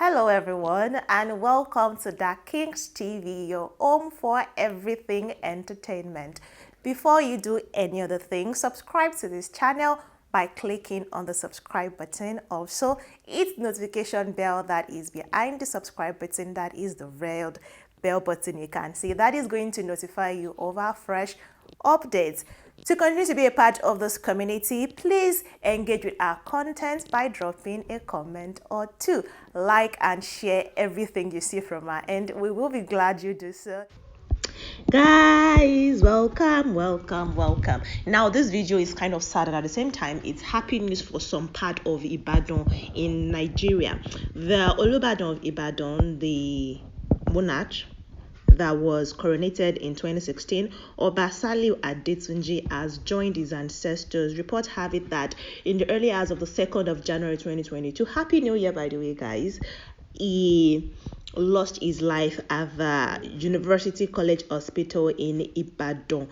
Hello, everyone, and welcome to Da Kings TV, your home for everything entertainment. Before you do any other thing, subscribe to this channel by clicking on the subscribe button. Also, hit the notification bell that is behind the subscribe button, that is the red bell button you can see. That is going to notify you of our fresh updates. To continue to be a part of this community, please engage with our content by dropping a comment or two. Like and share everything you see from our end. We will be glad you do so. Guys, welcome. Now, this video is kind of sad, and at the same time, it's happy news for some part of Ibadan in Nigeria. The Olubadan of Ibadan, the monarch that was coronated in 2016, Oba Saliu Adetunji has joined his ancestors. Reports have it that in the early hours of the 2nd of January 2022, Happy New Year, by the way, guys, he lost his life at the University College Hospital in Ibadan,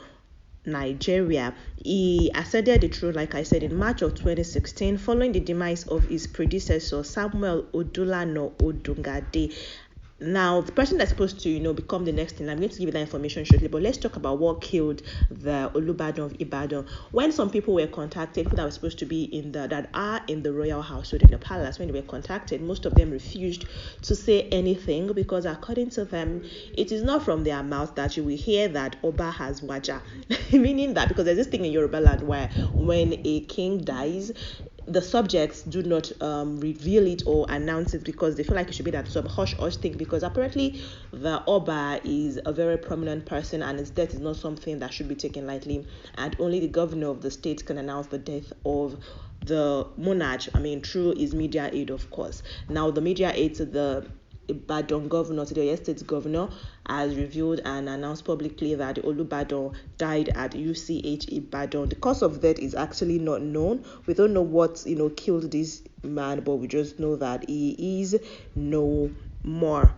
Nigeria. He ascended the throne, like I said, in March of 2016, following the demise of his predecessor, Samuel Odulano Odungade. Now, the person that's supposed to, become the next thing, I'm going to give you that information shortly, but let's talk about what killed the Olubadan of Ibadan. When some people were contacted, people that were supposed to be that are in the royal household in the palace, when they were contacted, most of them refused to say anything because according to them, it is not from their mouth that you will hear that Oba has waja. Meaning that, because there's this thing in Yoruba land where when a king dies, the subjects do not reveal it or announce it because they feel like it should be that sort of hush thing, because apparently the Oba is a very prominent person and his death is not something that should be taken lightly, and only the governor of the state can announce the death of the monarch, through his media aid, of course. Now, the media aid to the Ibadan governor, to the Oyo State governor, has revealed and announced publicly that Olubadan died at UCH Ibadan. The cause of death is actually not known. We don't know what killed this man, but we just know that he is no more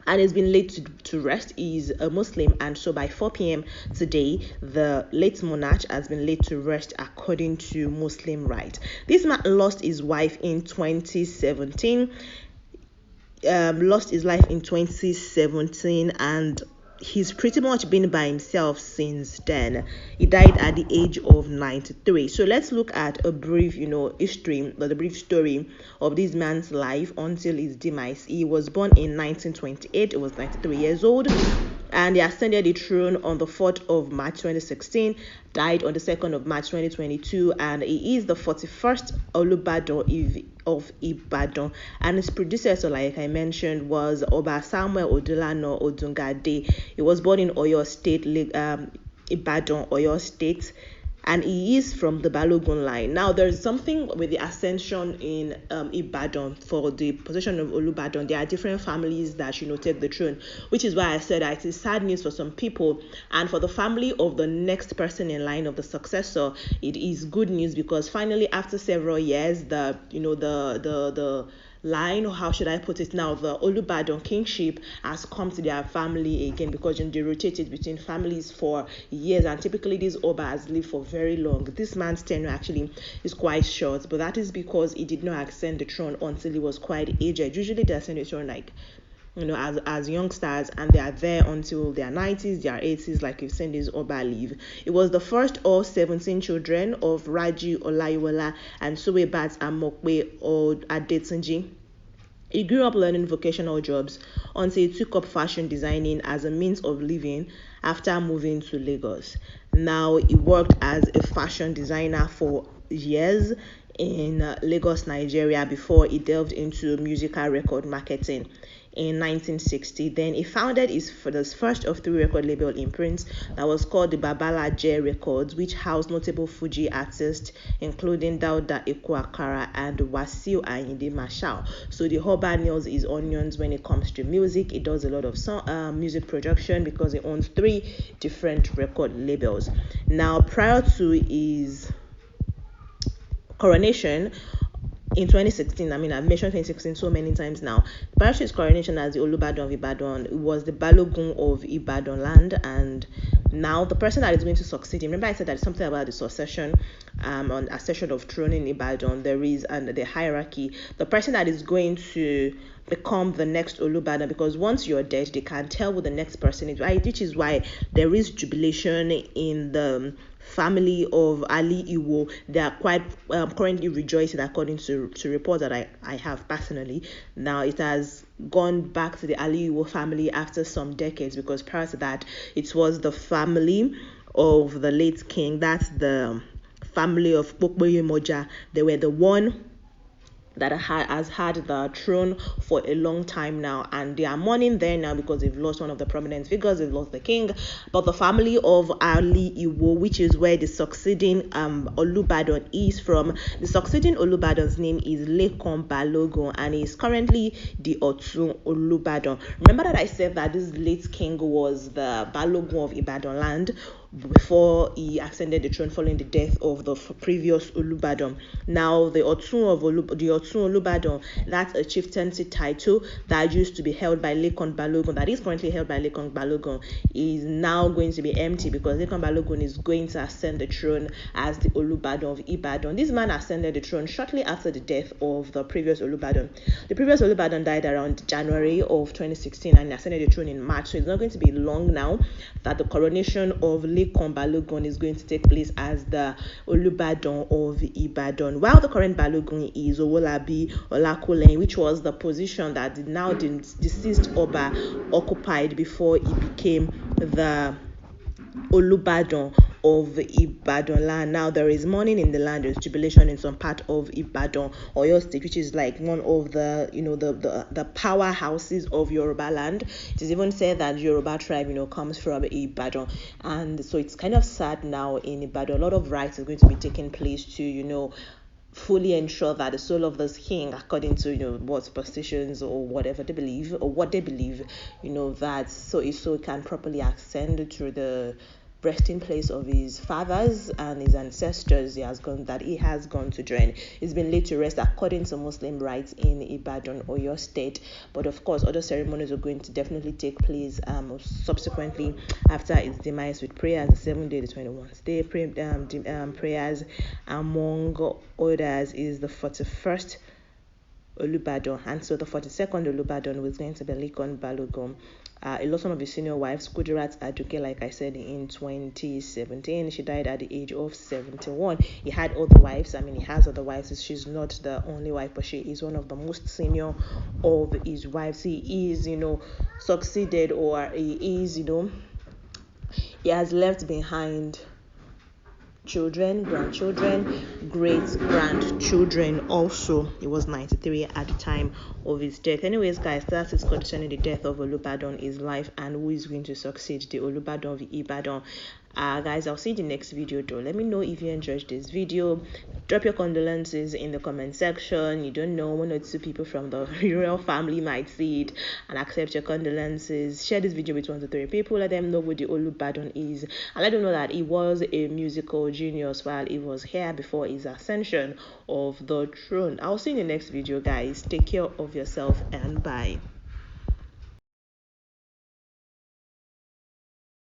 and has been laid to rest. He is a Muslim, and so by 4 p.m. today, the late monarch has been laid to rest according to Muslim rite. This man lost his wife in 2017. Lost his life in 2017, and he's pretty much been by himself since then. He died at the age of 93. So let's look at a brief history, the brief story of this man's life until his demise. He was born in 1928. He was 93 years old, and he ascended the throne on the 4th of March 2016, died on the 2nd of March 2022, and he is the 41st Olubadan of Ibadan, and his predecessor, like I mentioned, was Oba Samuel Odulano Odungade. He was born in Oyo State, Ibadan, Oyo State, and he is from the Balogun line. Now, there's something with the ascension in Ibadan for the possession of Olubadan. There are different families that take the throne, which is why I said that it is sad news for some people, and for the family of the next person in line of the successor, it is good news, because finally, after several years, the line, or how should I put it now, the Olubadan kingship has come to their family again, because they rotated between families for years, and typically this Oba has lived for very long. This man's tenure actually is quite short, but that is because he did not ascend the throne until he was quite aged. Usually they ascend the throne like as youngsters, and they are there until their 90s, their 80s, like you've seen this Oba live. It was the first of 17 children of Raji Olayiwola and Suwebat Amokwe or Adetunji. He grew up learning vocational jobs until he took up fashion designing as a means of living after moving to Lagos. Now, he worked as a fashion designer for years in Lagos, Nigeria, before he delved into musical record marketing in 1960. Then he founded his first of 3 record label imprints that was called the Babala J Records, which housed notable Fuji artists including Dauda Ekuakara and Wasiu Ayinde Marshal. So the Oba nails his onions when it comes to music. He does a lot of music production because he owns 3 different record labels. Now, prior to his coronation, in 2016, I mean, I've mentioned 2016 so many times now. Prior to his coronation as the Olubadan of Ibadan, it was the Balogun of Ibadan land, and now the person that is going to succeed him. Remember, I said that something about the succession, on accession of throne in Ibadan. There is and the hierarchy. The person that is going to become the next Olubadan, because once you're dead, they can't tell who the next person is. Right, which is why there is jubilation in the family of Ali Iwo. They are quite currently rejoicing, according to reports that I have personally. Now it has gone back to the Ali Iwo family after some decades, because prior to that it was the family of the late king. That's the family of Pokboye Moja. They were the one that has had the throne for a long time now, and they are mourning there now because they've lost one of the prominent figures. They've lost the king. But the family of Ali Iwo, which is where the succeeding Olubadan is from, the succeeding Olubadan's name is Lekon Balogun, and he is currently the Otun Olubadan. Remember that I said that this late king was the Balogun of Ibadan land before he ascended the throne following the death of the previous Olubadan. Now the Otun Olubadan, that's a chieftaincy title that used to be held by Lekon Balogun, that is currently held by Lekon Balogun, is now going to be empty because Lekon Balogun is going to ascend the throne as the Olubadan of Ibadan. This man ascended the throne shortly after the death of the previous Olubadan. The previous Olubadan died around January of 2016 and ascended the throne in March, so it's not going to be long now that the coronation of Lekon Balogun is going to take place as the Olubadan of Ibadan, while the current Balogun is Owolabi Olakolen, which was the position that the now deceased Oba occupied before he became the Olubadan of Ibadan land. Now there is mourning in the land, there's jubilation in some part of Ibadan, Oyo State, which is like one of the the powerhouses of Yoruba land. It is even said that Yoruba tribe comes from Ibadan, and so it's kind of sad now in Ibadan. A lot of rites is going to be taking place to fully ensure that the soul of this king, according to what superstitions or whatever they believe or what they believe, that so his soul can properly ascend to the resting place of his fathers and his ancestors he has gone to join. He's been laid to rest according to Muslim rites in Ibadan, Oyo State. But of course, other ceremonies are going to definitely take place subsequently after his demise, with prayers the 7th day, the 21st day. Prayers among others is the 41st Olubadan, and so the 42nd Olubadan was going to be Lekon Balogun. He lost one of his senior wives, Kudirat Aduke, like I said, in 2017. She died at the age of 71. He had other wives. He has other wives. She's not the only wife, but she is one of the most senior of his wives. He is, succeeded, or he is, he has left behind children, grandchildren, great-grandchildren also. He was 93 at the time of his death. Anyways, guys, that is concerning the death of Olubadan, his life, and who is going to succeed the Olubadan of Ibadan. Guys, I'll see you in the next video though. Let me know if you enjoyed this video. Drop your condolences in the comment section. You don't know, 1 or 2 people from the royal family might see it and accept your condolences. Share this video with 1 to 3 people. Let them know who the Olubadan is, and let them know that he was a musical genius while he was here before his ascension of the throne. I'll see you in the next video, guys. Take care of yourself and bye.